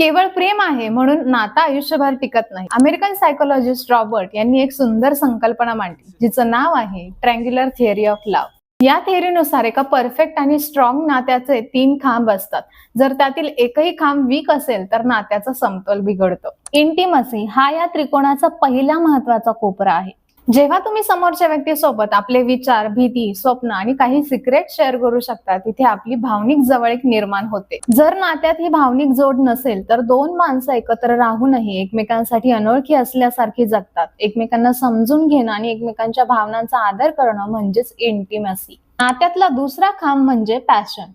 केवळ प्रेम आहे म्हणून नातं आयुष्यभर टिकत नाही. अमेरिकन सायकोलॉजिस्ट रॉबर्ट यांनी एक सुंदर संकल्पना मांडली, जिचं नाव आहे ट्रँग्युलर थिअरी ऑफ लव्ह. या थिअरीनुसार एका परफेक्ट आणि स्ट्रॉंग नात्याचे 3 खांब असतात. जर त्यातील एकही खांब वीक असेल तर नात्याचा समतोल बिघडतो. इंटिमसी हा या त्रिकोणाचा पहिला महत्वाचा कोपरा आहे. जेव्हा तुम्ही समोरच्या व्यक्तीसोबत आपले विचार, भीती, स्वप्न आणि काही सिक्रेट शेअर करू शकता, तिथे आपली भावनिक जवळीक निर्माण होते. जर नात्यात ही भावनिक जोड नसेल तर 2 माणसं एकत्र राहूनही एकमेकांसाठी अनोळखी असल्यासारखी जगतात. एकमेकांना समजून घेणं आणि एकमेकांच्या भावनांचा आदर करणं म्हणजेच इंटिमसी. नात्यातला दुसरा खांब म्हणजे पॅशन.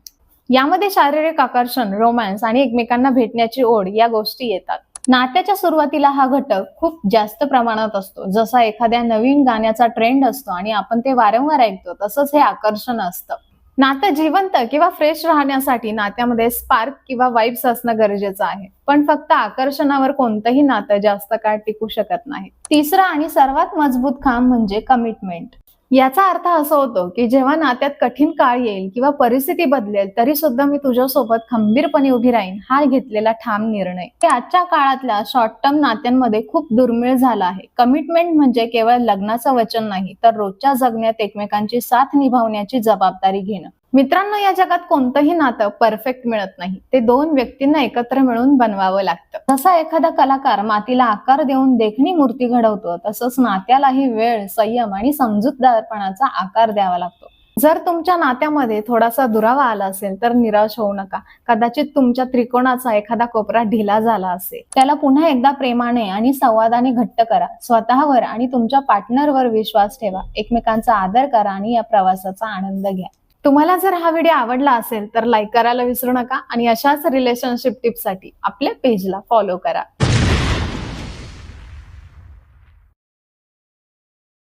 यामध्ये शारीरिक आकर्षण, रोमॅन्स आणि एकमेकांना भेटण्याची ओढ या गोष्टी येतात. नात्याच्या सुरुवातीला हा घटक खूप जास्त प्रमाणात असतो. जसा एखाद्या नवीन गाण्याचा ट्रेंड असतो आणि आपण ते वारंवार ऐकतो, तसंच हे आकर्षण असतं. नातं जिवंत किंवा फ्रेश राहण्यासाठी नात्यामध्ये स्पार्क किंवा वाइब्स असणं गरजेचं आहे. पण फक्त आकर्षणावर कोणतंही नातं जास्त काळ टिकू शकत नाही. तिसरा आणि सर्वात मजबूत खांब म्हणजे कमिटमेंट. याचा अर्थ असा होतो की जेव्हा नात्यात कठीण काळ येईल किंवा परिस्थिती बदलेल तरी सुद्धा मी तुझ्यासोबत खंबीरपणे उभी राहीन, हा घेतलेला ठाम निर्णय. हे आजच्या काळातल्या शॉर्ट टर्म नात्यांमध्ये खूप दुर्मिळ झालं आहे. कमिटमेंट म्हणजे केवळ लग्नाचं वचन नाही, तर रोजच्या जगण्यात एकमेकांची साथ निभावण्याची जबाबदारी घेणं. मित्रांनो, या जगात कोणतंही नातं परफेक्ट मिळत नाही. ते 2 व्यक्तींना एकत्र मिळून बनवावं लागतं. जसा एखादा कलाकार मातीला आकार देऊन देखणी मूर्ती घडवतो, तसंच नात्यालाही वेळ, संयम आणि समजूतदारपणाचा आकार द्यावा लागतो. जर तुमच्या नात्यामध्ये थोडासा दुरावा आला असेल तर निराश होऊ नका. कदाचित तुमच्या त्रिकोणाचा एखादा कोपरा ढिला झाला असेल. त्याला पुन्हा एकदा प्रेमाने आणि संवादाने घट्ट करा. स्वतःवर आणि तुमच्या पार्टनरवर विश्वास ठेवा. एकमेकांचा आदर करा आणि या प्रवासाचा आनंद घ्या. तुम्हाला जर हा व्हिडिओ आवडला असेल तर लाईक करायला विसरू नका आणि अशाच रिलेशनशिप टिप्ससाठी आपल्या पेजला फॉलो करा.